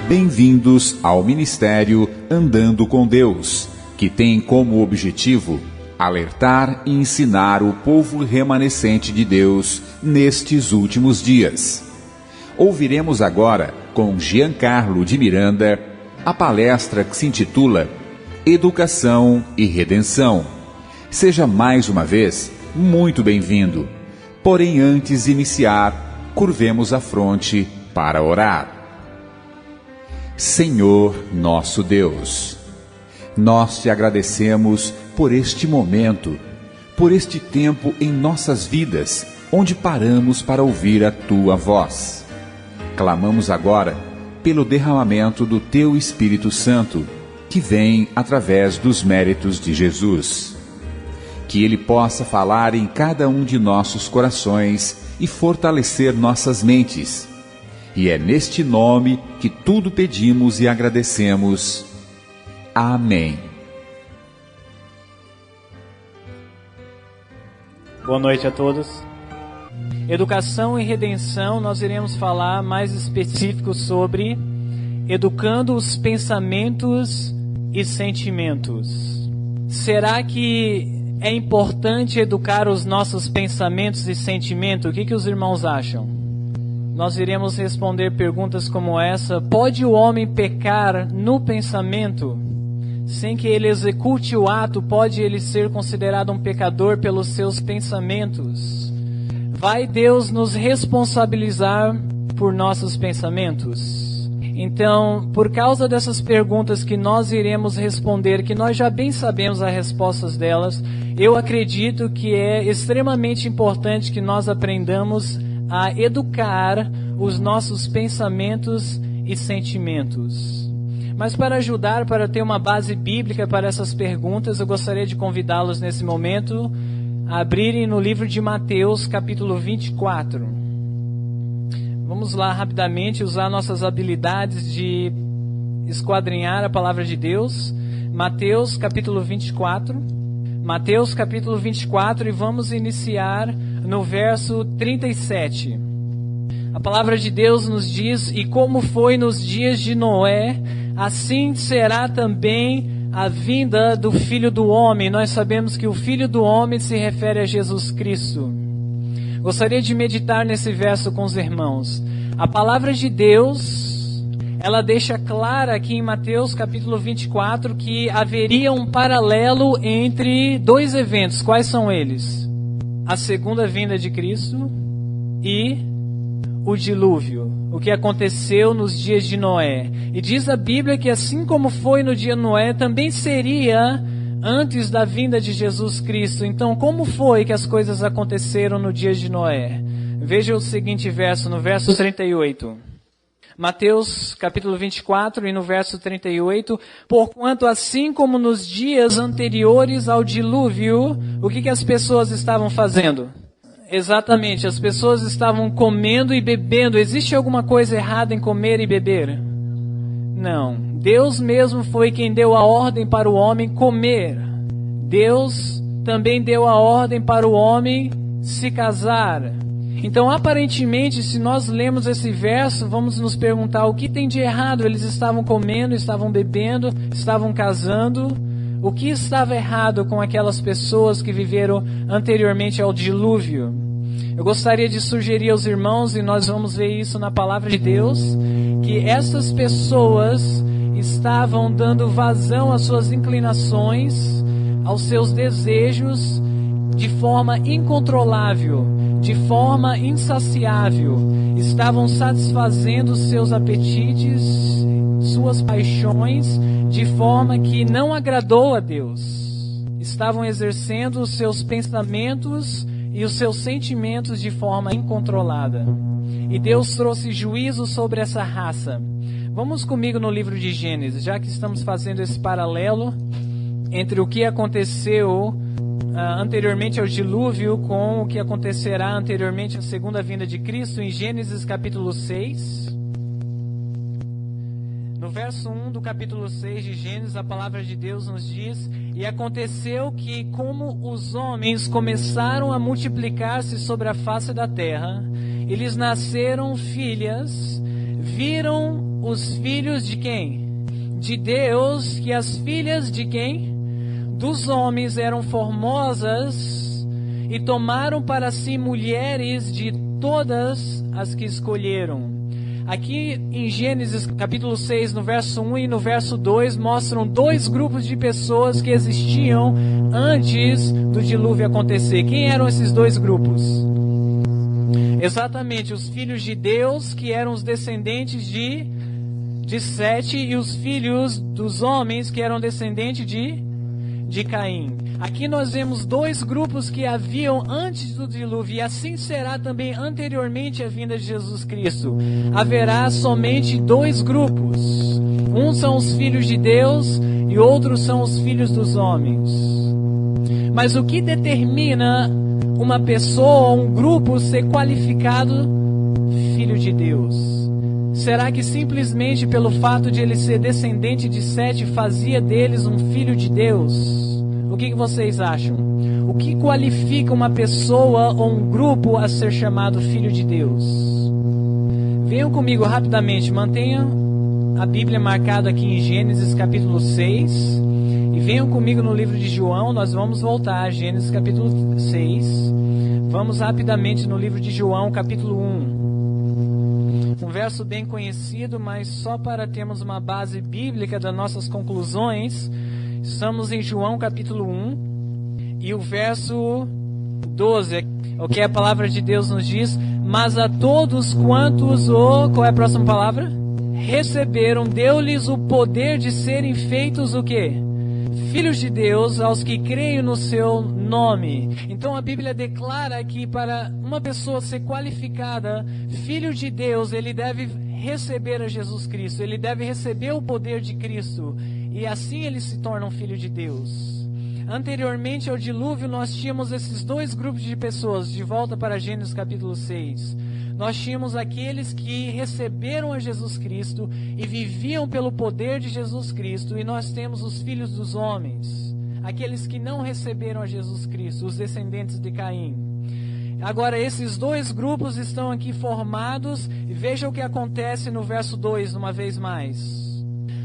Bem-vindos ao Ministério Andando com Deus, que tem como objetivo alertar e ensinar o povo remanescente de Deus nestes últimos dias. Ouviremos agora, com Giancarlo de Miranda, a palestra que se intitula Educação e Redenção. Seja mais uma vez muito bem-vindo. Porém, antes de iniciar, curvemos a fronte para orar. Senhor nosso Deus, nós te agradecemos por este momento, por este tempo em nossas vidas, onde paramos para ouvir a tua voz. Clamamos agora pelo derramamento do teu Espírito Santo, que vem através dos méritos de Jesus. Que ele possa falar em cada um de nossos corações e fortalecer nossas mentes. E é neste nome que tudo pedimos e agradecemos. Amém. Boa noite a todos. Educação e redenção, nós iremos falar mais específico sobre educando os pensamentos e sentimentos. Será que é importante educar os nossos pensamentos e sentimentos? O que os irmãos acham? Nós iremos responder perguntas como essa. Pode o homem pecar no pensamento? Sem que ele execute o ato, pode ele ser considerado um pecador pelos seus pensamentos? Vai Deus nos responsabilizar por nossos pensamentos? Então, por causa dessas perguntas que nós iremos responder, que nós já bem sabemos as respostas delas, eu acredito que é extremamente importante que nós aprendamos a educar os nossos pensamentos e sentimentos. Mas para ajudar, para ter uma base bíblica para essas perguntas, eu gostaria de convidá-los nesse momento a abrirem no livro de Mateus, capítulo 24. Vamos lá rapidamente usar nossas habilidades de esquadrinhar a palavra de Deus. Mateus, capítulo 24. Mateus, capítulo 24, e vamos iniciar no verso 37. A palavra de Deus nos diz: e como foi nos dias de Noé, assim será também a vinda do Filho do Homem. Nós sabemos que o Filho do Homem se refere a Jesus Cristo. Gostaria de meditar nesse verso com os irmãos. A palavra de Deus, ela deixa clara aqui em Mateus capítulo 24 que haveria um paralelo entre dois eventos. Quais são eles? A segunda vinda de Cristo e o dilúvio, o que aconteceu nos dias de Noé. E diz a Bíblia que assim como foi no dia de Noé, também seria antes da vinda de Jesus Cristo. Então, como foi que as coisas aconteceram no dia de Noé? Veja o seguinte verso, no verso 38. Mateus capítulo 24 e no verso 38. Porquanto assim como nos dias anteriores ao dilúvio, o que as pessoas estavam fazendo? Exatamente, as pessoas estavam comendo e bebendo. Existe alguma coisa errada em comer e beber? Não. Deus mesmo foi quem deu a ordem para o homem comer. Deus também deu a ordem para o homem se casar. Então, aparentemente, se nós lemos esse verso, vamos nos perguntar o que tem de errado. Eles estavam comendo, estavam bebendo, estavam casando. O que estava errado com aquelas pessoas que viveram anteriormente ao dilúvio? Eu gostaria de sugerir aos irmãos, e nós vamos ver isso na palavra de Deus, que essas pessoas estavam dando vazão às suas inclinações, aos seus desejos, de forma incontrolável, de forma insaciável. Estavam satisfazendo seus apetites, suas paixões, de forma que não agradou a Deus. Estavam exercendo os seus pensamentos e os seus sentimentos de forma incontrolada. E Deus trouxe juízo sobre essa raça. Vamos comigo no livro de Gênesis, já que estamos fazendo esse paralelo entre o que aconteceu anteriormente ao dilúvio com o que acontecerá anteriormente à segunda vinda de Cristo, em Gênesis capítulo 6. No verso 1 do capítulo 6 de Gênesis, a palavra de Deus nos diz: e aconteceu que, como os homens começaram a multiplicar-se sobre a face da terra, eles nasceram filhas, viram os filhos de quem? De Deus, que as filhas de quem? Dos homens eram formosas e tomaram para si mulheres de todas as que escolheram. Aqui em Gênesis capítulo 6, no verso 1 e no verso 2, mostram dois grupos de pessoas que existiam antes do dilúvio acontecer. Quem eram esses dois grupos? Exatamente, os filhos de Deus, que eram os descendentes de Sete, e os filhos dos homens, que eram descendentes de Caim. Aqui nós vemos dois grupos que haviam antes do dilúvio, e assim será também anteriormente à vinda de Jesus Cristo. Haverá somente dois grupos. Um são os filhos de Deus e outros são os filhos dos homens. Mas o que determina uma pessoa ou um grupo ser qualificado filho de Deus? Será que simplesmente pelo fato de ele ser descendente de Sete fazia deles um filho de Deus? O que vocês acham? O que qualifica uma pessoa ou um grupo a ser chamado filho de Deus? Venham comigo rapidamente, mantenham a Bíblia marcada aqui em Gênesis capítulo 6. E venham comigo no livro de João, nós vamos voltar a Gênesis capítulo 6. Vamos rapidamente no livro de João capítulo 1. Um verso bem conhecido, mas só para termos uma base bíblica das nossas conclusões. Estamos em João capítulo 1 e o verso 12, o que a palavra de Deus nos diz: mas a todos quantos qual é a próxima palavra? Receberam, deu-lhes o poder de serem feitos o quê? Filhos de Deus, aos que creem no seu nome. Então a Bíblia declara que para uma pessoa ser qualificada filho de Deus, ele deve receber a Jesus Cristo, ele deve receber o poder de Cristo, e assim ele se torna um filho de Deus. Anteriormente ao dilúvio, nós tínhamos esses dois grupos de pessoas, de volta para Gênesis capítulo 6. Nós tínhamos aqueles que receberam a Jesus Cristo e viviam pelo poder de Jesus Cristo, e nós temos os filhos dos homens, aqueles que não receberam a Jesus Cristo, os descendentes de Caim. Agora, esses dois grupos estão aqui formados, e veja o que acontece no verso 2, uma vez mais.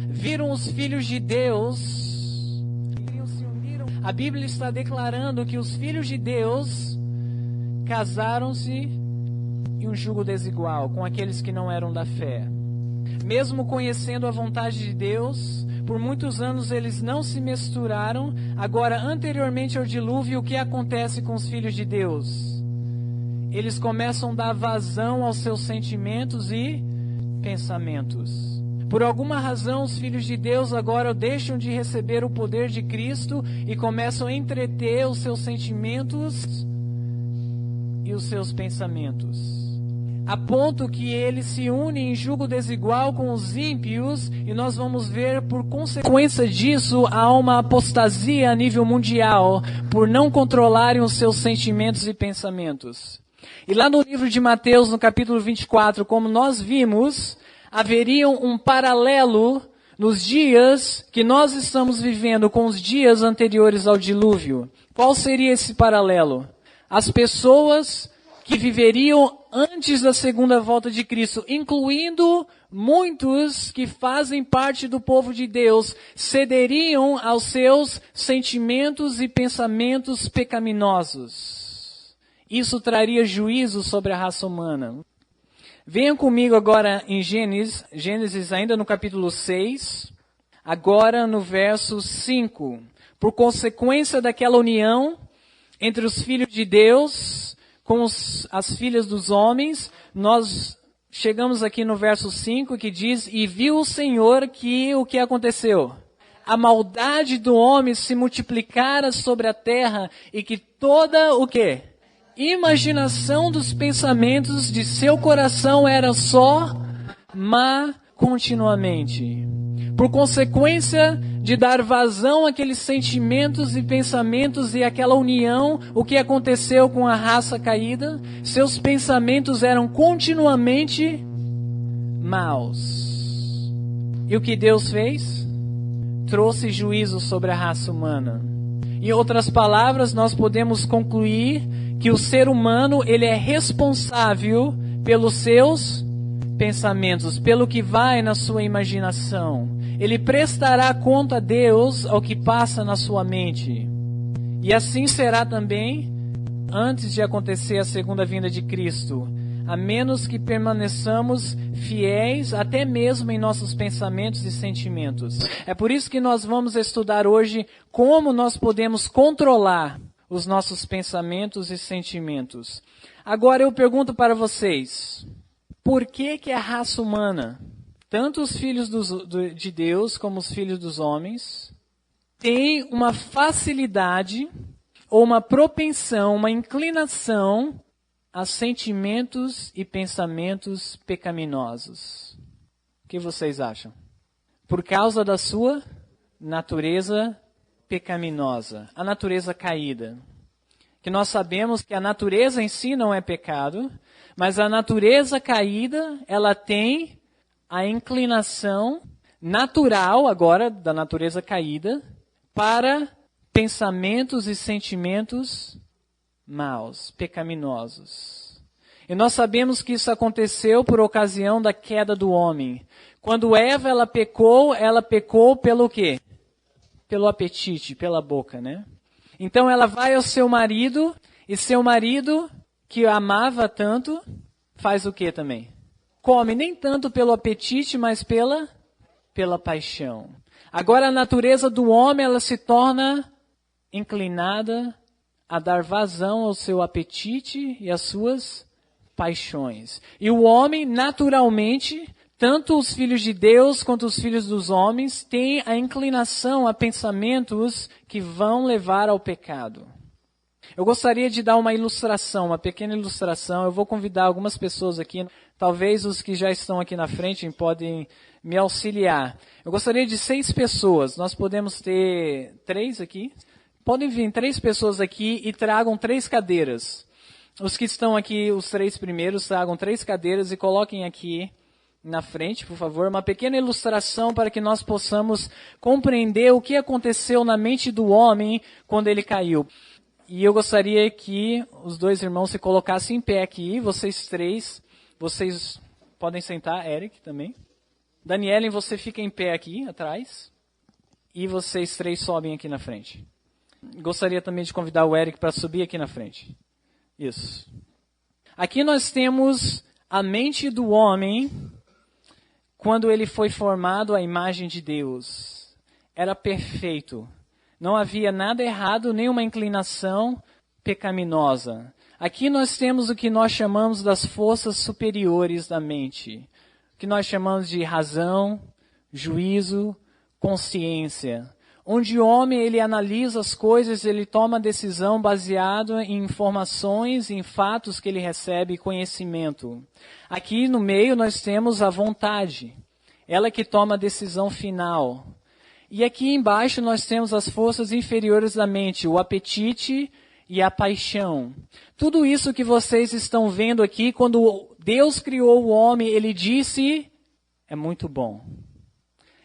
Viram os filhos de Deus, a Bíblia está declarando que os filhos de Deus casaram-se em um jugo desigual com aqueles que não eram da fé. Mesmo conhecendo a vontade de Deus, por muitos anos eles não se misturaram. Agora, anteriormente ao dilúvio, o que acontece com os filhos de Deus? Eles começam a dar vazão aos seus sentimentos e pensamentos. Por alguma razão, os filhos de Deus agora deixam de receber o poder de Cristo e começam a entreter os seus sentimentos e os seus pensamentos, a ponto que eles se unem em jugo desigual com os ímpios, e nós vamos ver, por consequência disso, há uma apostasia a nível mundial, por não controlarem os seus sentimentos e pensamentos. E lá no livro de Mateus, no capítulo 24, como nós vimos, haveria um paralelo nos dias que nós estamos vivendo com os dias anteriores ao dilúvio. Qual seria esse paralelo? As pessoas que viveriam antes da segunda volta de Cristo, incluindo muitos que fazem parte do povo de Deus, cederiam aos seus sentimentos e pensamentos pecaminosos. Isso traria juízo sobre a raça humana. Venham comigo agora em Gênesis ainda no capítulo 6, agora no verso 5. Por consequência daquela união entre os filhos de Deus com as filhas dos homens, nós chegamos aqui no verso 5 que diz: e viu o Senhor que o que aconteceu? A maldade do homem se multiplicara sobre a terra, e que toda o quê? Imaginação dos pensamentos de seu coração era só má continuamente. Por consequência de dar vazão àqueles sentimentos e pensamentos e aquela união, o que aconteceu com a raça caída? Seus pensamentos eram continuamente maus. E o que Deus fez? Trouxe juízo sobre a raça humana. Em outras palavras, nós podemos concluir que o ser humano, ele é responsável pelos seus pensamentos, pelo que vai na sua imaginação. Ele prestará conta a Deus ao que passa na sua mente. E assim será também antes de acontecer a segunda vinda de Cristo, a menos que permaneçamos fiéis até mesmo em nossos pensamentos e sentimentos. É por isso que nós vamos estudar hoje como nós podemos controlar os nossos pensamentos e sentimentos. Agora eu pergunto para vocês, por que a raça humana, tanto os filhos de Deus como os filhos dos homens, tem uma facilidade ou uma propensão, uma inclinação a sentimentos e pensamentos pecaminosos? O que vocês acham? Por causa da sua natureza pecaminosa, a natureza caída. Que nós sabemos que a natureza em si não é pecado, mas a natureza caída, ela tem a inclinação natural agora da natureza caída para pensamentos e sentimentos maus, pecaminosos. E nós sabemos que isso aconteceu por ocasião da queda do homem. Quando Eva ela pecou pelo quê? Pelo apetite, pela boca, né? Então ela vai ao seu marido, e seu marido, que a amava tanto, faz o quê também? Come nem tanto pelo apetite, mas pela paixão. Agora a natureza do homem, ela se torna inclinada a dar vazão ao seu apetite e às suas paixões. E o homem, naturalmente, tanto os filhos de Deus quanto os filhos dos homens, têm a inclinação a pensamentos que vão levar ao pecado. Eu gostaria de dar uma ilustração, uma pequena ilustração. Eu vou convidar algumas pessoas aqui, talvez os que já estão aqui na frente podem me auxiliar. Eu gostaria de 6 pessoas, nós podemos ter 3 aqui. Podem vir 3 pessoas aqui e tragam 3 cadeiras. Os que estão aqui, os 3 primeiros, tragam 3 cadeiras e coloquem aqui na frente, por favor, uma pequena ilustração para que nós possamos compreender o que aconteceu na mente do homem quando ele caiu. E eu gostaria que os 2 irmãos se colocassem em pé aqui, vocês 3, vocês podem sentar, Eric também. Danielen, você fica em pé aqui atrás e vocês 3 sobem aqui na frente. Gostaria também de convidar o Eric para subir aqui na frente. Isso. Aqui nós temos a mente do homem quando ele foi formado à imagem de Deus. Era perfeito. Não havia nada errado, nenhuma inclinação pecaminosa. Aqui nós temos o que nós chamamos das forças superiores da mente. O que nós chamamos de razão, juízo, consciência. Onde o homem ele analisa as coisas, ele toma decisão baseado em informações, em fatos que ele recebe, conhecimento. Aqui no meio nós temos a vontade, ela que toma a decisão final. E aqui embaixo nós temos as forças inferiores da mente, o apetite e a paixão. Tudo isso que vocês estão vendo aqui, quando Deus criou o homem, ele disse, é muito bom.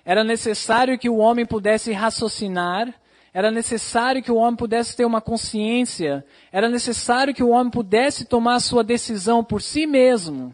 Era necessário que o homem pudesse raciocinar, era necessário que o homem pudesse ter uma consciência, era necessário que o homem pudesse tomar a sua decisão por si mesmo,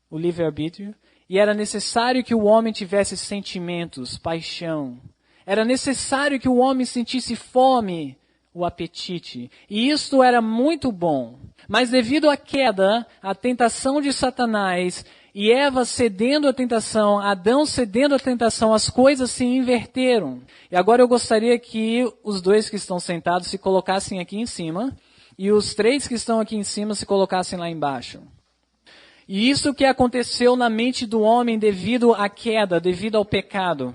o livre-arbítrio, e era necessário que o homem tivesse sentimentos, paixão. Era necessário que o homem sentisse fome, o apetite. E isto era muito bom. Mas devido à queda, à tentação de Satanás, e Eva cedendo à tentação, Adão cedendo à tentação, as coisas se inverteram. E agora eu gostaria que os 2 que estão sentados se colocassem aqui em cima, e os 3 que estão aqui em cima se colocassem lá embaixo. E isso que aconteceu na mente do homem devido à queda, devido ao pecado.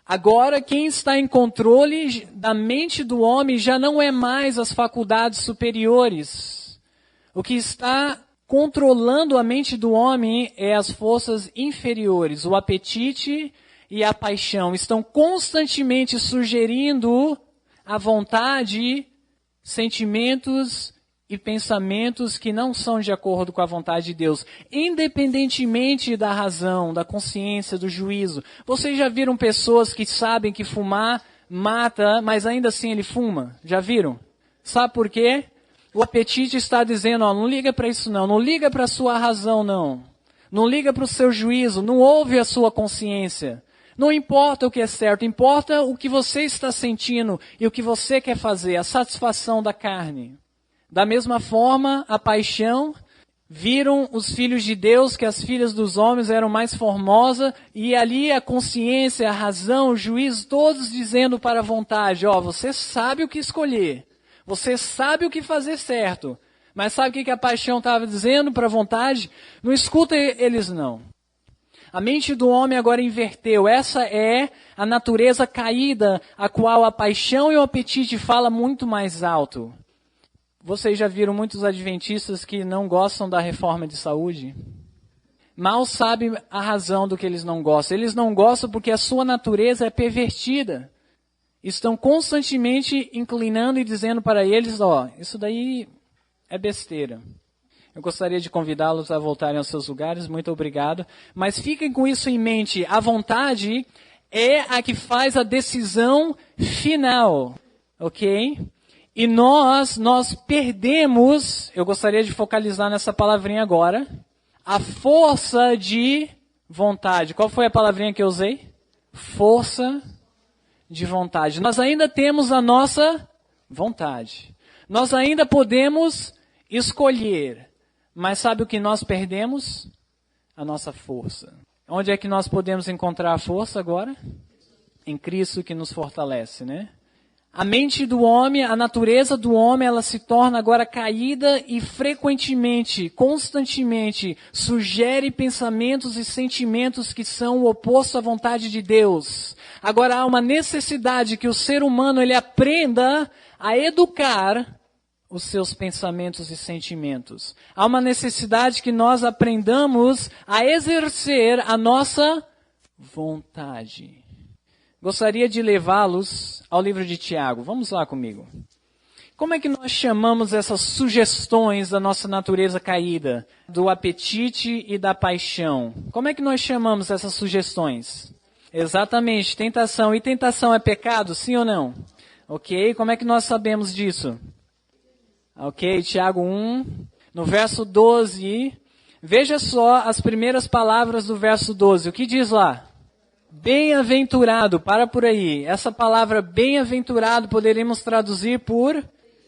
Agora, quem está em controle da mente do homem já não é mais as faculdades superiores. O que está controlando a mente do homem é as forças inferiores, o apetite e a paixão. Estão constantemente sugerindo a vontade, sentimentos e pensamentos que não são de acordo com a vontade de Deus, independentemente da razão, da consciência, do juízo. Vocês já viram pessoas que sabem que fumar mata, mas ainda assim ele fuma? Já viram? Sabe por quê? O apetite está dizendo, não liga para isso não liga para a sua razão não. não liga para o seu juízo, não ouve a sua consciência. Não importa o que é certo, importa o que você está sentindo e o que você quer fazer, a satisfação da carne. Da mesma forma, a paixão, viram os filhos de Deus que as filhas dos homens eram mais formosas, e ali a consciência, a razão, o juízo, todos dizendo para a vontade, você sabe o que escolher, você sabe o que fazer certo, mas sabe o que a paixão estava dizendo para a vontade? Não escuta eles não. A mente do homem agora inverteu. Essa é a natureza caída, a qual a paixão e o apetite fala muito mais alto. Vocês já viram muitos adventistas que não gostam da reforma de saúde? Mal sabem a razão do que eles não gostam. Eles não gostam porque a sua natureza é pervertida. Estão constantemente inclinando e dizendo para eles, isso daí é besteira. Eu gostaria de convidá-los a voltarem aos seus lugares, muito obrigado. Mas fiquem com isso em mente, a vontade é a que faz a decisão final, ok? E nós perdemos, eu gostaria de focalizar nessa palavrinha agora, a força de vontade. Qual foi a palavrinha que eu usei? Força de vontade. Nós ainda temos a nossa vontade. Nós ainda podemos escolher. Mas sabe o que nós perdemos? A nossa força. Onde é que nós podemos encontrar a força agora? Em Cristo que nos fortalece, né? A mente do homem, a natureza do homem, ela se torna agora caída e frequentemente, constantemente, sugere pensamentos e sentimentos que são o oposto à vontade de Deus. Agora há uma necessidade que o ser humano ele aprenda a educar os seus pensamentos e sentimentos. Há uma necessidade que nós aprendamos a exercer a nossa vontade. Gostaria de levá-los ao livro de Tiago. Vamos lá comigo. Como é que nós chamamos essas sugestões da nossa natureza caída, do apetite e da paixão? Como é que nós chamamos essas sugestões? Exatamente, tentação. E tentação é pecado, sim ou não? Ok, como é que nós sabemos disso? Ok, Tiago 1, no verso 12, veja só as primeiras palavras do verso 12. O que diz lá? Bem-aventurado, para por aí. Essa palavra bem-aventurado poderíamos traduzir por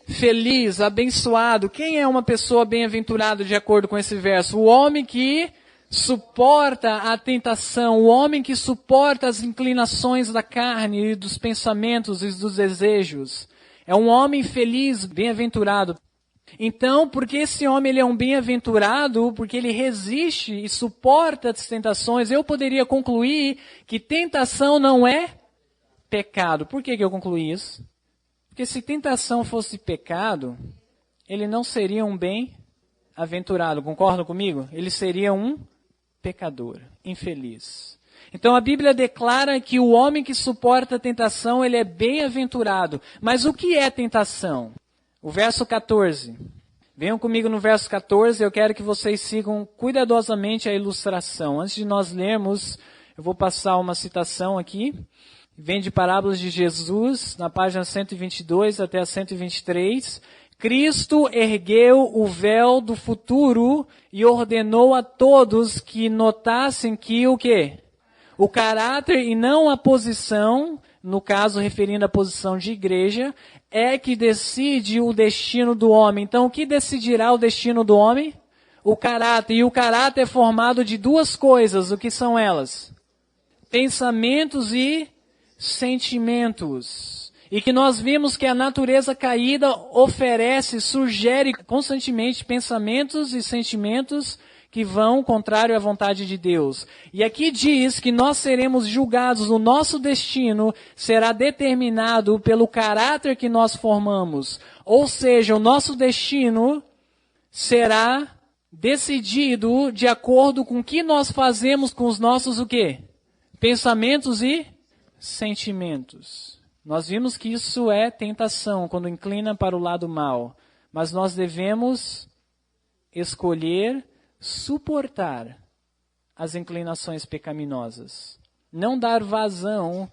feliz, abençoado. Quem é uma pessoa bem-aventurada de acordo com esse verso? O homem que suporta a tentação, o homem que suporta as inclinações da carne e dos pensamentos e dos desejos. É um homem feliz, bem-aventurado. Então, porque esse homem ele é um bem-aventurado, porque ele resiste e suporta as tentações, eu poderia concluir que tentação não é pecado. Por que eu concluí isso? Porque se tentação fosse pecado, ele não seria um bem-aventurado. Concordam comigo? Ele seria um pecador, infeliz. Então a Bíblia declara que o homem que suporta a tentação, ele é bem-aventurado. Mas o que é tentação? O verso 14. Venham comigo no verso 14, eu quero que vocês sigam cuidadosamente a ilustração. Antes de nós lermos, eu vou passar uma citação aqui. Vem de Parábolas de Jesus, na página 122 até a 123. Cristo ergueu o véu do futuro e ordenou a todos que notassem que o quê? O caráter e não a posição, no caso referindo à posição de igreja, é que decide o destino do homem. Então, o que decidirá o destino do homem? O caráter. E o caráter é formado de duas coisas. O que são elas? Pensamentos e sentimentos. E que nós vimos que a natureza caída oferece, sugere constantemente pensamentos e sentimentos que vão contrário à vontade de Deus. E aqui diz que nós seremos julgados, o nosso destino será determinado pelo caráter que nós formamos. Ou seja, o nosso destino será decidido de acordo com o que nós fazemos com os nossos o quê? Pensamentos e sentimentos. Nós vimos que isso é tentação, quando inclina para o lado mal. Mas nós devemos escolher suportar as inclinações pecaminosas. Não dar vazão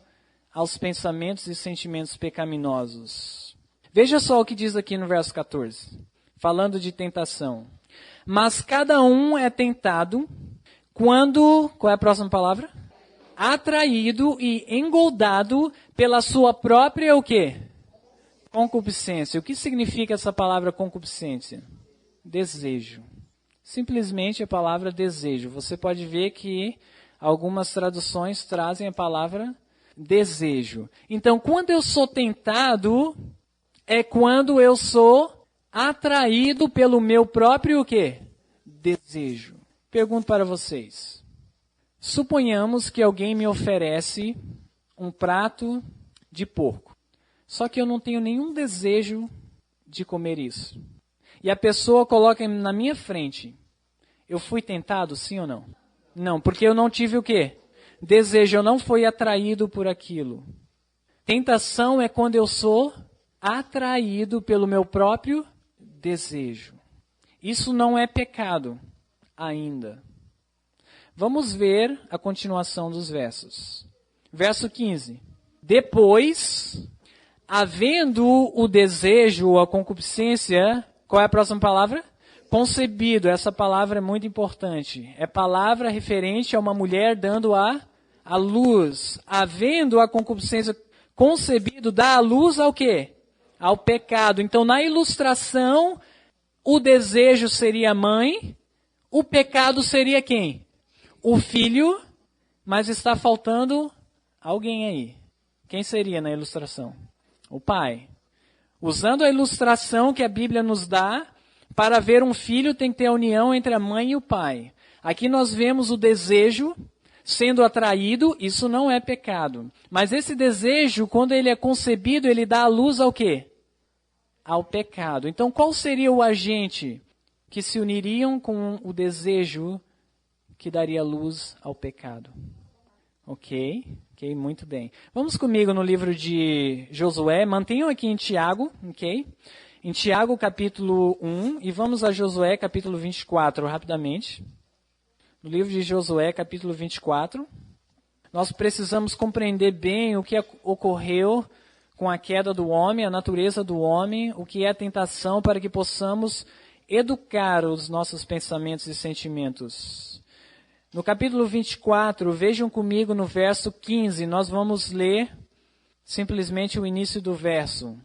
aos pensamentos e sentimentos pecaminosos. Veja só o que diz aqui no verso 14. Falando de tentação. Mas cada um é tentado Quando, qual é a próxima palavra? Atraído e engoldado pela sua própria o quê? Concupiscência. O que significa essa palavra concupiscência? Desejo. Simplesmente a palavra desejo. Você pode ver que algumas traduções trazem a palavra desejo. Então, quando eu sou tentado, é quando eu sou atraído pelo meu próprio o quê? Desejo. Pergunto para vocês. Suponhamos que alguém me oferece um prato de porco. Só que eu não tenho nenhum desejo de comer isso. E a pessoa coloca na minha frente. Eu fui tentado, sim ou não? Não, porque eu não tive o quê? Desejo, eu não fui atraído por aquilo. Tentação é quando eu sou atraído pelo meu próprio desejo. Isso não é pecado ainda. Vamos ver a continuação dos versos. Verso 15. Depois, havendo o desejo ou a concupiscência, qual é a próxima palavra? Concebido. Essa palavra é muito importante. É palavra referente a uma mulher dando a luz. Havendo a concupiscência concebido, dá a luz ao quê? Ao pecado. Então, na ilustração, o desejo seria a mãe, o pecado seria quem? O filho, mas está faltando alguém aí. Quem seria na ilustração? O pai. Usando a ilustração que a Bíblia nos dá, para ver um filho tem que ter a união entre a mãe e o pai. Aqui nós vemos o desejo sendo atraído, isso não é pecado. Mas esse desejo, quando ele é concebido, ele dá a luz ao quê? Ao pecado. Então, qual seria o agente que se uniriam com o desejo que daria luz ao pecado? Ok, muito bem. Vamos comigo no livro de Josué, mantenham aqui em Tiago, ok? Em Tiago capítulo 1, e vamos a Josué capítulo 24, rapidamente. No livro de Josué capítulo 24, nós precisamos compreender bem o que ocorreu com a queda do homem, a natureza do homem, o que é a tentação, para que possamos educar os nossos pensamentos e sentimentos. No capítulo 24, vejam comigo no verso 15, nós vamos ler simplesmente o início do verso.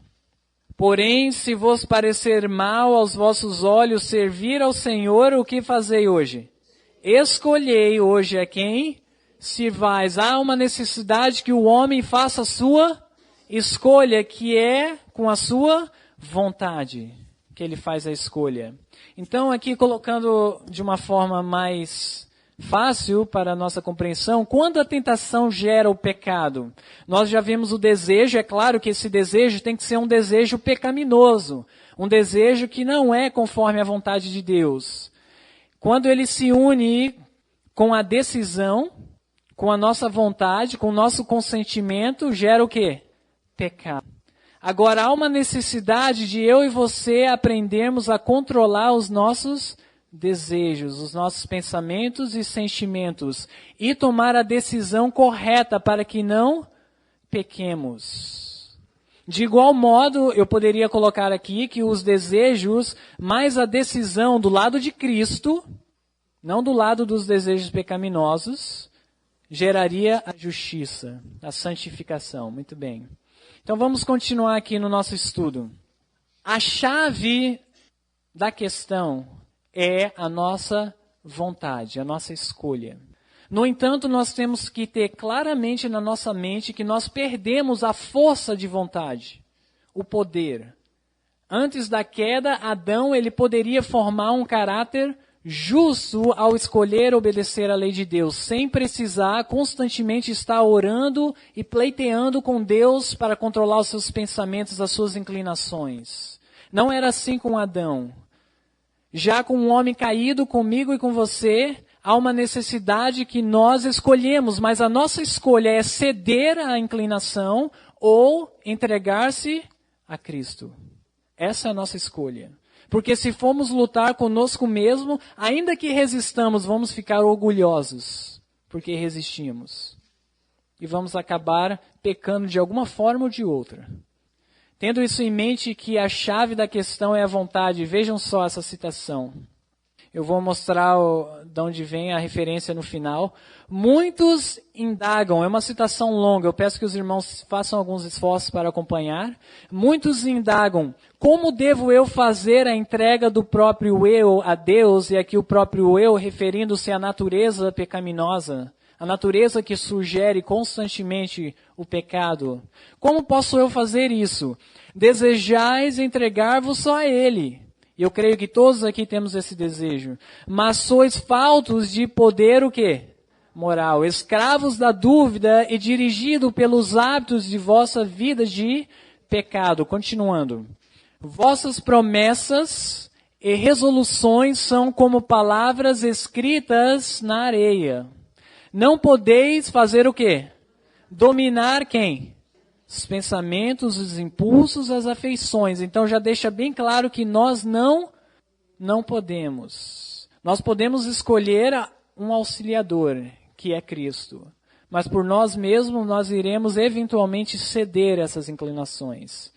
Porém, se vos parecer mal aos vossos olhos servir ao Senhor, o que fazei hoje? Escolhei hoje a quem sirvais. Há uma necessidade que o homem faça a sua escolha, que é com a sua vontade que ele faz a escolha. Então, aqui colocando de uma forma mais fácil para a nossa compreensão, quando a tentação gera o pecado, nós já vimos o desejo, é claro que esse desejo tem que ser um desejo pecaminoso, um desejo que não é conforme a vontade de Deus. Quando ele se une com a decisão, com a nossa vontade, com o nosso consentimento, gera o quê? Pecado. Agora, há uma necessidade de eu e você aprendermos a controlar os nossos desejos, os nossos pensamentos e sentimentos e tomar a decisão correta para que não pequemos. De igual modo, eu poderia colocar aqui que os desejos mais a decisão do lado de Cristo, não do lado dos desejos pecaminosos, geraria a justiça, a santificação. Muito bem. Então vamos continuar aqui no nosso estudo. A chave da questão é a nossa vontade, a nossa escolha. No entanto, nós temos que ter claramente na nossa mente que nós perdemos a força de vontade, o poder. Antes da queda, Adão ele poderia formar um caráter justo ao escolher obedecer à lei de Deus, sem precisar constantemente estar orando e pleiteando com Deus para controlar os seus pensamentos, as suas inclinações. Não era assim com Adão. Já com um homem caído, comigo e com você, há uma necessidade que nós escolhemos, mas a nossa escolha é ceder à inclinação ou entregar-se a Cristo. Essa é a nossa escolha. Porque se formos lutar conosco mesmo, ainda que resistamos, vamos ficar orgulhosos, porque resistimos. E vamos acabar pecando de alguma forma ou de outra. Tendo isso em mente que a chave da questão é a vontade, vejam só essa citação. Eu vou mostrar de onde vem a referência no final. Muitos indagam, é uma citação longa, eu peço que os irmãos façam alguns esforços para acompanhar. Muitos indagam, como devo eu fazer a entrega do próprio eu a Deus, e aqui o próprio eu referindo-se à natureza pecaminosa, a natureza que sugere constantemente o pecado. Como posso eu fazer isso? Desejais entregar-vos só a Ele. E eu creio que todos aqui temos esse desejo. Mas sois faltos de poder o quê? Moral. Escravos da dúvida e dirigido pelos hábitos de vossa vida de pecado. Continuando. Vossas promessas e resoluções são como palavras escritas na areia. Não podeis fazer o quê? Dominar quem? Os pensamentos, os impulsos, as afeições. Então já deixa bem claro que nós não podemos. Nós podemos escolher um auxiliador, que é Cristo. Mas por nós mesmos nós iremos eventualmente ceder essas inclinações.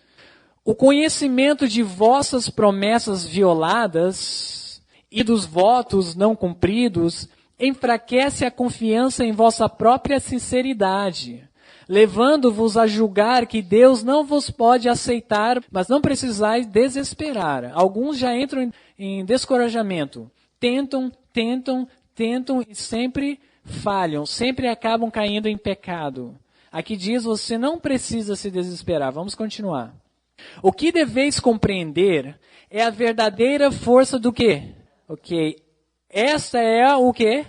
O conhecimento de vossas promessas violadas e dos votos não cumpridos enfraquece a confiança em vossa própria sinceridade, levando-vos a julgar que Deus não vos pode aceitar, mas não precisais desesperar. Alguns já entram em descorajamento. Tentam e sempre falham, sempre acabam caindo em pecado. Aqui diz, você não precisa se desesperar. Vamos continuar. O que deveis compreender é a verdadeira força do quê? Ok. Esta é o quê?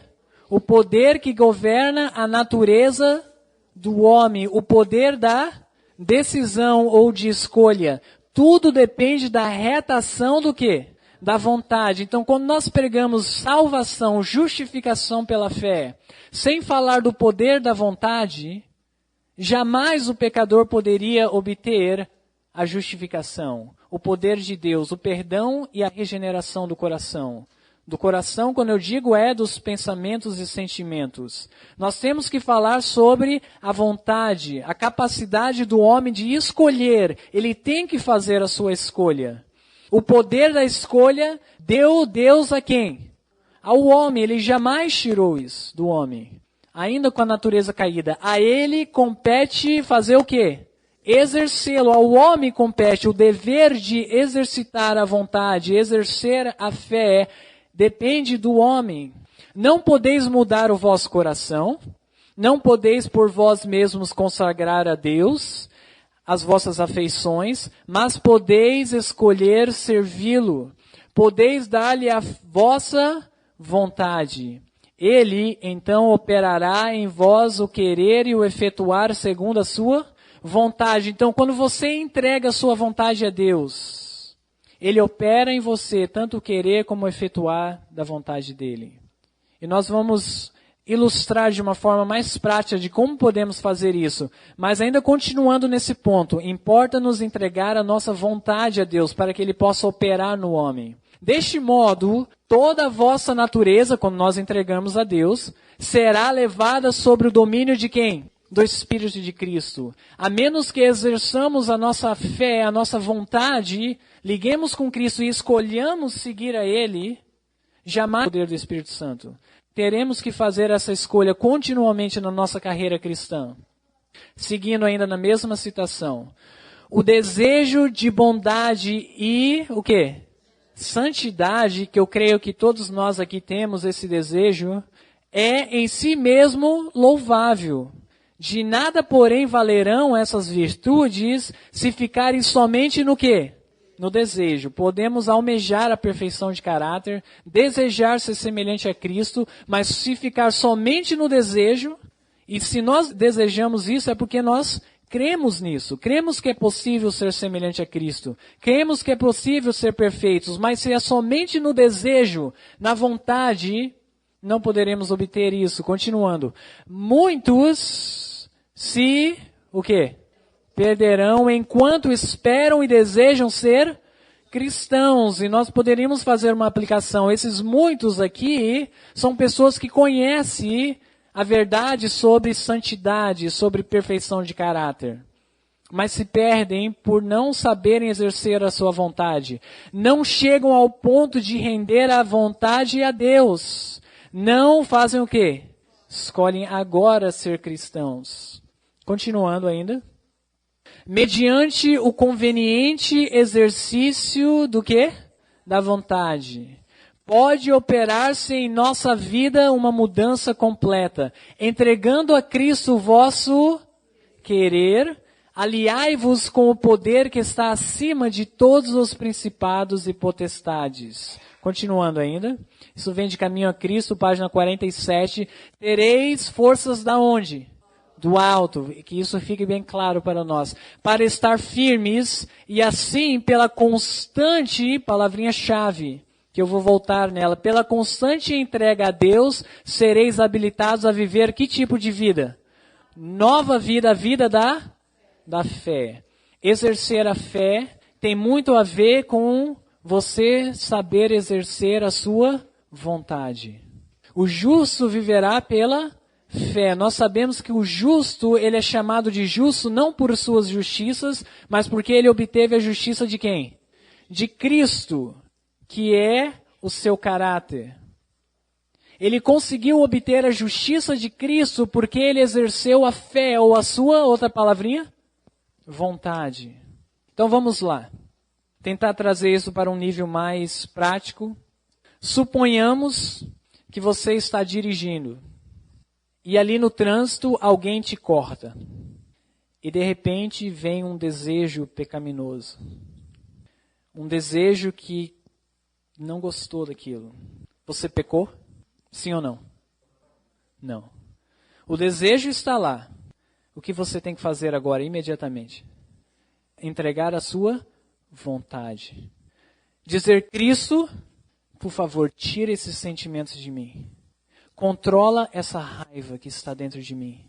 O poder que governa a natureza do homem, o poder da decisão ou de escolha. Tudo depende da retação do quê? Da vontade. Então, quando nós pregamos salvação, justificação pela fé, sem falar do poder da vontade, jamais o pecador poderia obter a justificação, o poder de Deus, o perdão e a regeneração do coração. Do coração, quando eu digo, é dos pensamentos e sentimentos. Nós temos que falar sobre a vontade, a capacidade do homem de escolher. Ele tem que fazer a sua escolha. O poder da escolha deu Deus a quem? Ao homem. Ele jamais tirou isso do homem. Ainda com a natureza caída. A ele compete fazer o quê? Exercê-lo. Ao homem compete o dever de exercitar a vontade, exercer a fé. Depende do homem. Não podeis mudar o vosso coração, não podeis por vós mesmos consagrar a Deus as vossas afeições, mas podeis escolher servi-lo. Podeis dar-lhe a vossa vontade. Ele, então, operará em vós o querer e o efetuar segundo a sua vontade. Então, quando você entrega a sua vontade a Deus, Ele opera em você tanto o querer como o efetuar da vontade dele. E nós vamos ilustrar de uma forma mais prática de como podemos fazer isso. Mas ainda continuando nesse ponto, importa-nos entregar a nossa vontade a Deus para que Ele possa operar no homem. Deste modo, toda a vossa natureza, quando nós entregamos a Deus, será levada sobre o domínio de quem? Do Espírito de Cristo. A menos que exerçamos a nossa fé, a nossa vontade, liguemos com Cristo e escolhamos seguir a Ele, jamais o poder do Espírito Santo. Teremos que fazer essa escolha continuamente na nossa carreira cristã. Seguindo ainda na mesma citação. O desejo de bondade e o quê? Santidade, que eu creio que todos nós aqui temos esse desejo, é em si mesmo louvável. De nada, porém, valerão essas virtudes se ficarem somente no quê? No desejo. Podemos almejar a perfeição de caráter, desejar ser semelhante a Cristo, mas se ficar somente no desejo, e se nós desejamos isso é porque nós cremos nisso. Cremos que é possível ser semelhante a Cristo. Cremos que é possível ser perfeitos, mas se é somente no desejo, na vontade, não poderemos obter isso. Continuando. Muitos se, o quê? Perderão enquanto esperam e desejam ser cristãos. E nós poderíamos fazer uma aplicação. Esses muitos aqui são pessoas que conhecem a verdade sobre santidade, sobre perfeição de caráter. Mas se perdem por não saberem exercer a sua vontade. Não chegam ao ponto de render a vontade a Deus. não fazem o quê? Escolhem agora ser cristãos. Continuando ainda. Mediante o conveniente exercício do quê? Da vontade. Pode operar-se em nossa vida uma mudança completa, entregando a Cristo o vosso querer, aliai-vos com o poder que está acima de todos os principados e potestades. Continuando ainda, isso vem de Caminho a Cristo, página 47, tereis forças da onde? Do alto, que isso fique bem claro para nós, para estar firmes e assim pela constante, palavrinha-chave, que eu vou voltar nela, pela constante entrega a Deus, sereis habilitados a viver que tipo de vida? Nova vida, a vida da fé. Exercer a fé tem muito a ver com você saber exercer a sua vontade. O justo viverá pela fé. Nós sabemos que o justo, ele é chamado de justo não por suas justiças, mas porque ele obteve a justiça de quem? De Cristo, que é o seu caráter. Ele conseguiu obter a justiça de Cristo porque ele exerceu a fé, ou a sua, outra palavrinha? Vontade. Então vamos lá. Tentar trazer isso para um nível mais prático. Suponhamos que você está dirigindo e ali no trânsito alguém te corta. E de repente vem um desejo pecaminoso. Um desejo que não gostou daquilo. Você pecou? Sim ou não? Não. O desejo está lá. O que você tem que fazer agora, imediatamente? Entregar a sua vontade. Dizer, Cristo, por favor, tira esses sentimentos de mim. Controla essa raiva que está dentro de mim.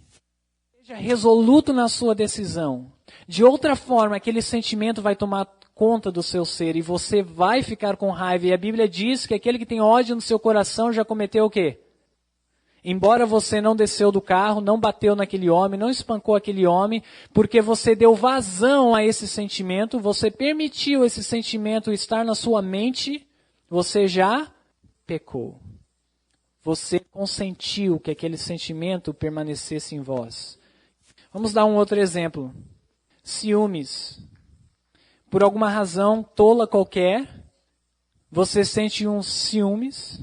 Seja resoluto na sua decisão. De outra forma, aquele sentimento vai tomar conta do seu ser e você vai ficar com raiva. E a Bíblia diz que aquele que tem ódio no seu coração já cometeu o quê? Embora você não desceu do carro, não bateu naquele homem, não espancou aquele homem, porque você deu vazão a esse sentimento, você permitiu esse sentimento estar na sua mente, você já pecou. Você consentiu que aquele sentimento permanecesse em vós. Vamos dar um outro exemplo. Ciúmes. Por alguma razão tola qualquer, você sente um ciúmes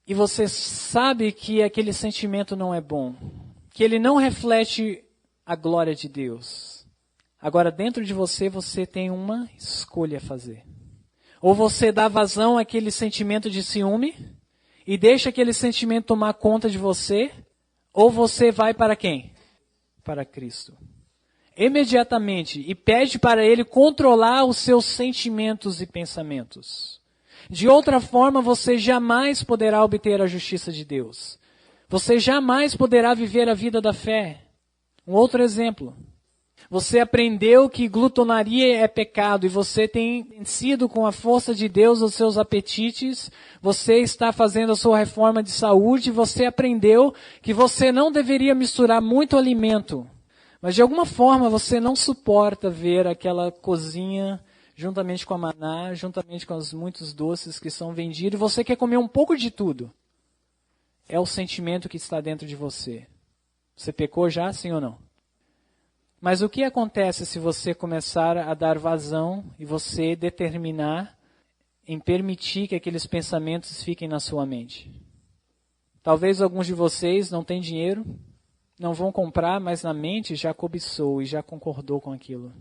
e você sabe que aquele sentimento não é bom, que ele não reflete a glória de Deus. Agora, dentro de você, você tem uma escolha a fazer. Ou você dá vazão àquele sentimento de ciúme e deixa aquele sentimento tomar conta de você, ou você vai para quem? Para Cristo. Imediatamente, e pede para Ele controlar os seus sentimentos e pensamentos. De outra forma, você jamais poderá obter a justiça de Deus. Você jamais poderá viver a vida da fé. Um outro exemplo. Você aprendeu que glutonaria é pecado e você tem vencido com a força de Deus os seus apetites. Você está fazendo a sua reforma de saúde. Você aprendeu que você não deveria misturar muito alimento. Mas de alguma forma você não suporta ver aquela cozinha juntamente com a maná, juntamente com os muitos doces que são vendidos. Você quer comer um pouco de tudo. É o sentimento que está dentro de você. Você pecou já, sim ou não? Mas o que acontece se você começar a dar vazão e você determinar em permitir que aqueles pensamentos fiquem na sua mente? Talvez alguns de vocês não tenham dinheiro, não vão comprar, mas na mente já cobiçou e já concordou com aquilo.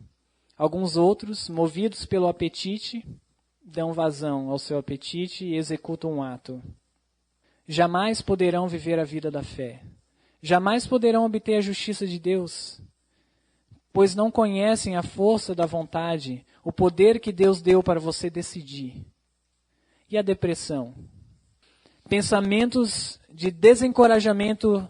Alguns outros, movidos pelo apetite, dão vazão ao seu apetite e executam um ato. Jamais poderão viver a vida da fé. Jamais poderão obter a justiça de Deus, pois não conhecem a força da vontade, o poder que Deus deu para você decidir. E a depressão? Pensamentos de desencorajamento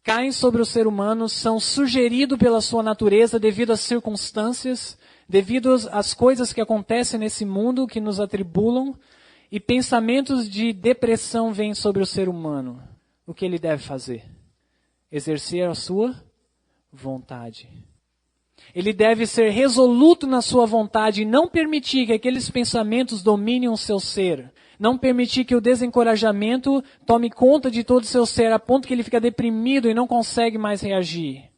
caem sobre o ser humano, são sugeridos pela sua natureza devido às circunstâncias, devido às coisas que acontecem nesse mundo que nos atribulam, e pensamentos de depressão vêm sobre o ser humano. O que ele deve fazer? Exercer a sua vontade. Ele deve ser resoluto na sua vontade e não permitir que aqueles pensamentos dominem o seu ser. Não permitir que o desencorajamento tome conta de todo o seu ser, a ponto que ele fica deprimido e não consegue mais reagir.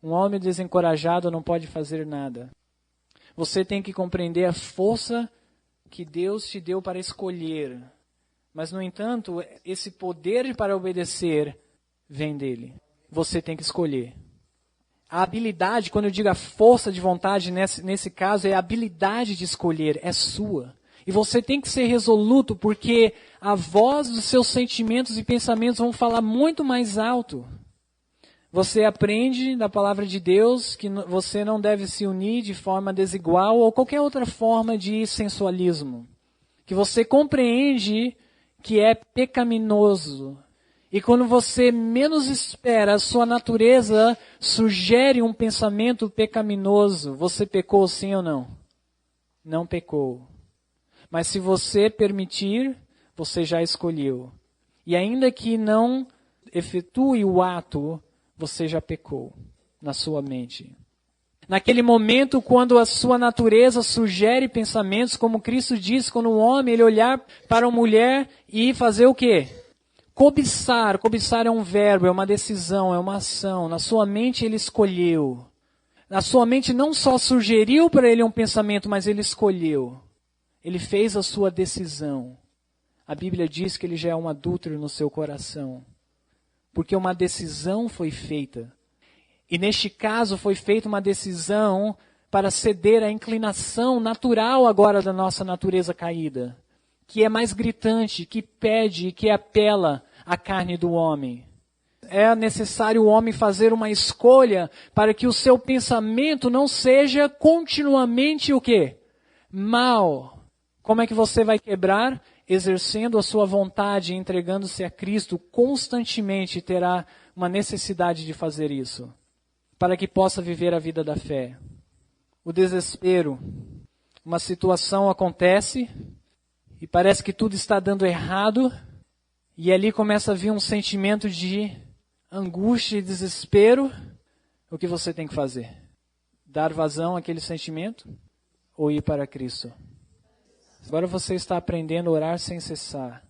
Um homem desencorajado não pode fazer nada. Você tem que compreender a força que Deus te deu para escolher. Mas, no entanto, esse poder para obedecer vem dele. Você tem que escolher. A habilidade, quando eu digo a força de vontade, nesse caso, é a habilidade de escolher, é sua. E você tem que ser resoluto, porque a voz dos seus sentimentos e pensamentos vão falar muito mais alto. Você aprende da palavra de Deus que você não deve se unir de forma desigual ou qualquer outra forma de sensualismo. Que você compreende que é pecaminoso. E quando você menos espera, a sua natureza sugere um pensamento pecaminoso. Você pecou sim ou não? Não pecou. Mas se você permitir, você já escolheu. E ainda que não efetue o ato, você já pecou na sua mente. Naquele momento, quando a sua natureza sugere pensamentos, como Cristo diz, quando um homem ele olhar para uma mulher e fazer o quê? Cobiçar. Cobiçar é um verbo, é uma decisão, é uma ação. Na sua mente ele escolheu. Na sua mente não só sugeriu para ele um pensamento, mas ele escolheu. Ele fez a sua decisão. A Bíblia diz que ele já é um adúltero no seu coração. Porque uma decisão foi feita. E neste caso foi feita uma decisão para ceder à inclinação natural agora da nossa natureza caída. Que é mais gritante, que pede, que apela à carne do homem. É necessário o homem fazer uma escolha para que o seu pensamento não seja continuamente o quê? Mal. Como é que você vai quebrar? Exercendo a sua vontade, entregando-se a Cristo constantemente, terá uma necessidade de fazer isso, para que possa viver a vida da fé. O desespero, uma situação acontece e parece que tudo está dando errado, e ali começa a vir um sentimento de angústia e desespero. O que você tem que fazer? Dar vazão àquele sentimento ou ir para Cristo? Agora você está aprendendo a orar sem cessar.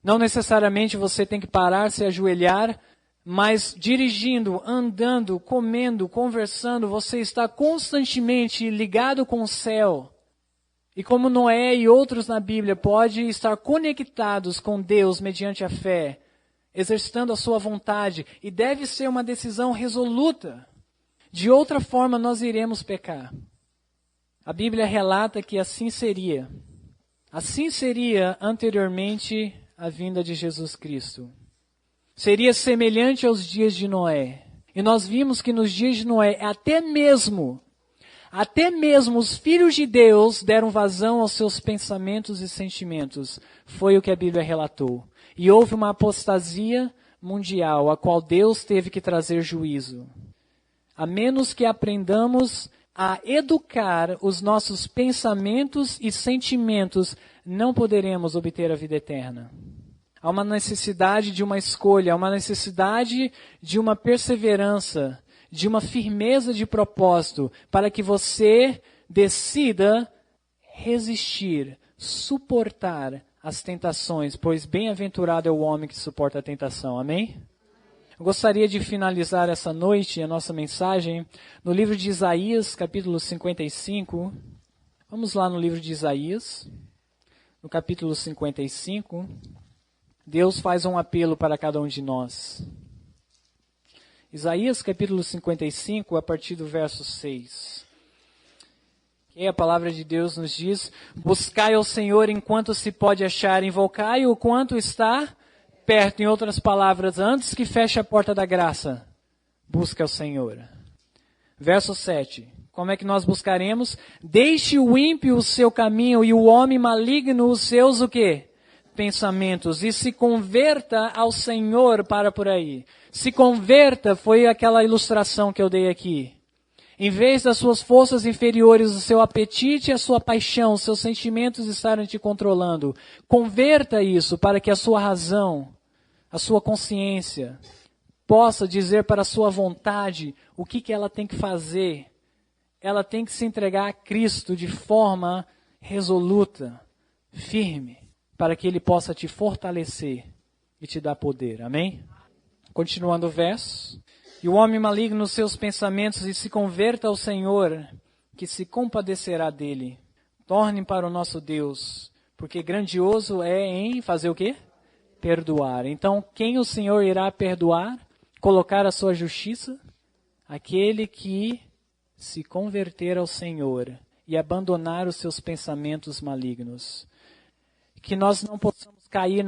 Não necessariamente você tem que parar, se ajoelhar, mas dirigindo, andando, comendo, conversando, você está constantemente ligado com o céu. E como Noé e outros na Bíblia podem estar conectados com Deus mediante a fé, exercitando a sua vontade, e deve ser uma decisão resoluta. De outra forma, nós iremos pecar. A Bíblia relata que assim seria. Assim seria anteriormente a vinda de Jesus Cristo. Seria semelhante aos dias de Noé. E nós vimos que nos dias de Noé, até mesmo os filhos de Deus deram vazão aos seus pensamentos e sentimentos. Foi o que a Bíblia relatou. E houve uma apostasia mundial, a qual Deus teve que trazer juízo. A menos que aprendamos a educar os nossos pensamentos e sentimentos, não poderemos obter a vida eterna. Há uma necessidade de uma escolha, há uma necessidade de uma perseverança, de uma firmeza de propósito, para que você decida resistir, suportar as tentações, pois bem-aventurado é o homem que suporta a tentação. Amém? Eu gostaria de finalizar essa noite a nossa mensagem no livro de Isaías, capítulo 55. Vamos lá no livro de Isaías, no capítulo 55. Deus faz um apelo para cada um de nós. Isaías, capítulo 55, a partir do verso 6. E a palavra de Deus nos diz: buscai ao Senhor enquanto se pode achar, invocai-o quanto está perto. Em outras palavras, antes que feche a porta da graça, busca ao Senhor. Verso 7. Como é que nós buscaremos? Deixe o ímpio o seu caminho e o homem maligno os seus o quê? Pensamentos. E se converta ao Senhor. Para por aí. Se converta foi aquela ilustração que eu dei aqui. Em vez das suas forças inferiores, o seu apetite e a sua paixão, os seus sentimentos estarem te controlando. Converta isso para que a sua razão, a sua consciência, possa dizer para a sua vontade o que ela tem que fazer. Ela tem que se entregar a Cristo de forma resoluta, firme. para que Ele possa te fortalecer e te dar poder. Amém? Continuando o verso. E o homem maligno nos seus pensamentos e se converta ao Senhor, que se compadecerá dele. Torne para o nosso Deus, porque grandioso é em fazer o quê? Perdoar. Então, quem o Senhor irá perdoar? Colocar a sua justiça? Aquele que se converter ao Senhor e abandonar os seus pensamentos malignos. Que nós não possamos cair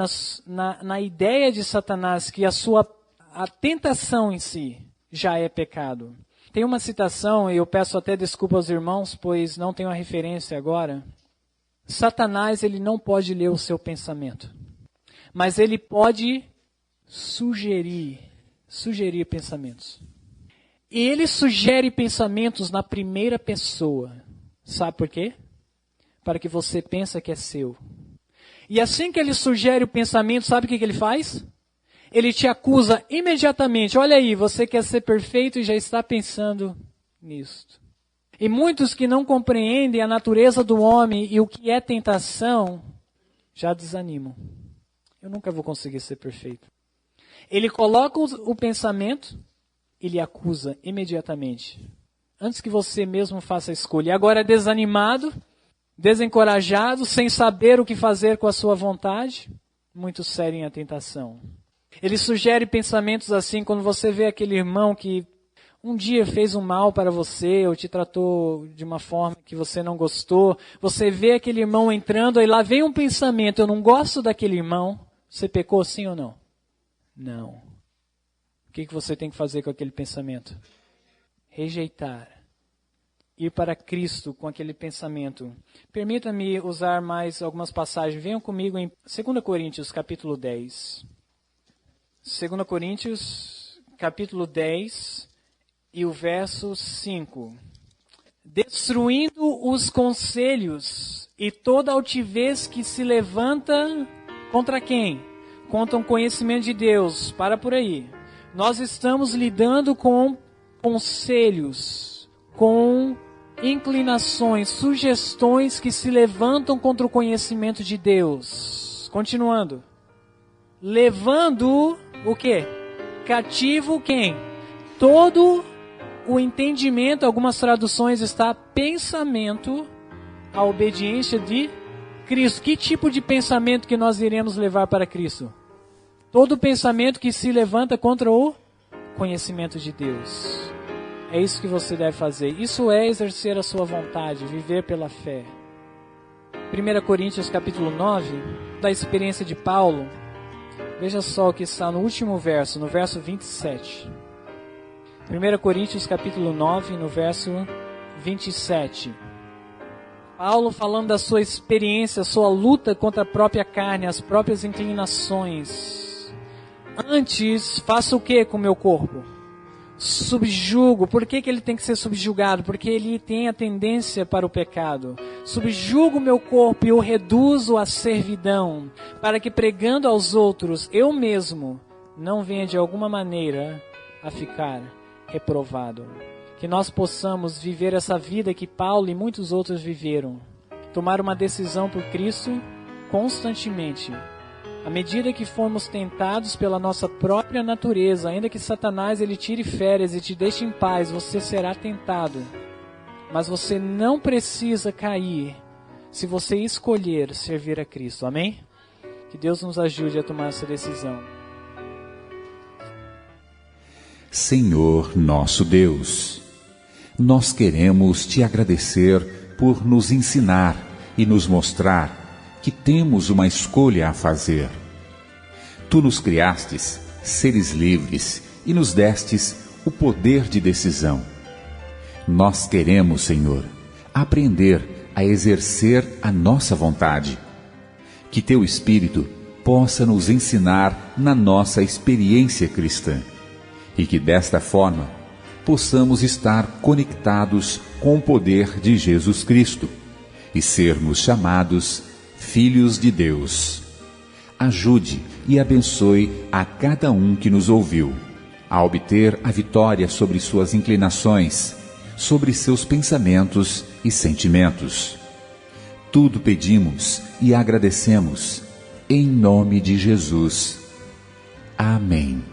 na ideia de Satanás que a tentação em si já é pecado. Tem uma citação, e eu peço até desculpa aos irmãos, pois não tenho a referência agora. Satanás, ele não pode ler o seu pensamento, mas ele pode sugerir pensamentos. E ele sugere pensamentos na primeira pessoa. Sabe por quê? Para que você pense que é seu. E assim que ele sugere o pensamento, sabe o que ele faz? Ele te acusa imediatamente. Olha aí, você quer ser perfeito e já está pensando nisto. E muitos que não compreendem a natureza do homem e o que é tentação, já desanimam. Eu nunca vou conseguir ser perfeito. Ele coloca o pensamento, ele acusa imediatamente. Antes que você mesmo faça a escolha. E agora desanimado, desencorajado, sem saber o que fazer com a sua vontade, muitos cedem à tentação. Ele sugere pensamentos assim, quando você vê aquele irmão que um dia fez um mal para você, ou te tratou de uma forma que você não gostou, você vê aquele irmão entrando, aí lá vem um pensamento, eu não gosto daquele irmão, você pecou sim ou não? Não. O que você tem que fazer com aquele pensamento? Rejeitar. Ir para Cristo com aquele pensamento. Permita-me usar mais algumas passagens. Venham comigo em 2 Coríntios, capítulo 10. 2 Coríntios, capítulo 10, e o verso 5. Destruindo os conselhos e toda altivez que se levanta contra quem? Contra o conhecimento de Deus. Para por aí. Nós estamos lidando com conselhos, com inclinações, sugestões que se levantam contra o conhecimento de Deus. Continuando. Levando o quê? Cativo quem? Todo o entendimento, algumas traduções está pensamento, a obediência de Cristo. Que tipo de pensamento que nós iremos levar para Cristo? Todo pensamento que se levanta contra o conhecimento de Deus. É isso que você deve fazer. Isso é exercer a sua vontade, viver pela fé. 1 Coríntios capítulo 9, da experiência de Paulo. Veja só o que está no último verso, no verso 27. 1 Coríntios capítulo 9, no verso 27. Paulo falando da sua experiência, sua luta contra a própria carne, as próprias inclinações. Antes, faça o que com o meu corpo? Subjugo. Por que ele tem que ser subjugado? Porque ele tem a tendência para o pecado. Subjugo o meu corpo e o reduzo à servidão, para que pregando aos outros, eu mesmo não venha de alguma maneira a ficar reprovado. Que nós possamos viver essa vida que Paulo e muitos outros viveram. Tomar uma decisão por Cristo constantemente. À medida que formos tentados pela nossa própria natureza, ainda que Satanás ele tire férias e te deixe em paz, você será tentado. Mas você não precisa cair se você escolher servir a Cristo. Amém? Que Deus nos ajude a tomar essa decisão. Senhor nosso Deus, nós queremos te agradecer por nos ensinar e nos mostrar que temos uma escolha a fazer. Tu nos criastes, seres livres, e nos destes o poder de decisão. Nós queremos, Senhor, aprender a exercer a nossa vontade. Que Teu Espírito possa nos ensinar na nossa experiência cristã, e que desta forma possamos estar conectados com o poder de Jesus Cristo e sermos chamados filhos de Deus. Ajude e abençoe a cada um que nos ouviu, a obter a vitória sobre suas inclinações, sobre seus pensamentos e sentimentos. Tudo pedimos e agradecemos em nome de Jesus. Amém.